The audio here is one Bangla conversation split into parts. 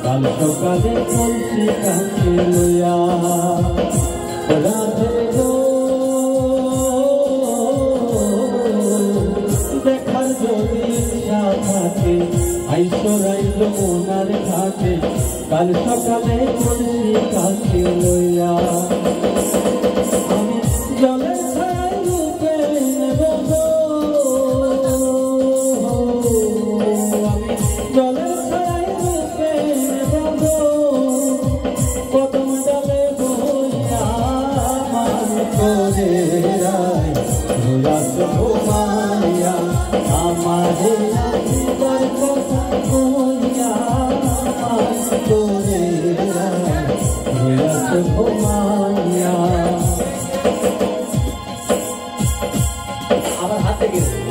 কাল সকালে কলসি কাছে লইয়া রাধে গো দেখার যদি ইচ্ছা থাকে আইসরাইল মোনার ঘাটে কাল সকালে কলসি কাছে লইয়া আমি জলে ছাই রূপে নেব গো আমি জলে ছাই রূপে নেব গো কদম ডালে বইয়া মান করে রায় রোয়াস ঘুমাইয়া আমারে আইবার কথা কইয়া মান করে রায় রোয়াস ঘুমাইয়া আবার হাতে গেছে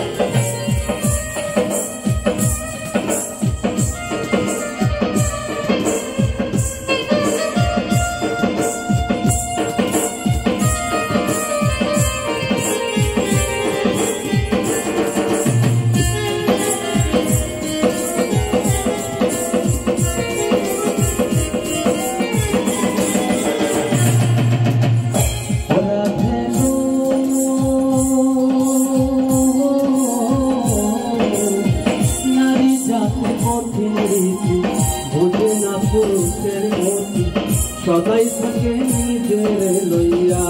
সদাই থাকে নিজের লইয়া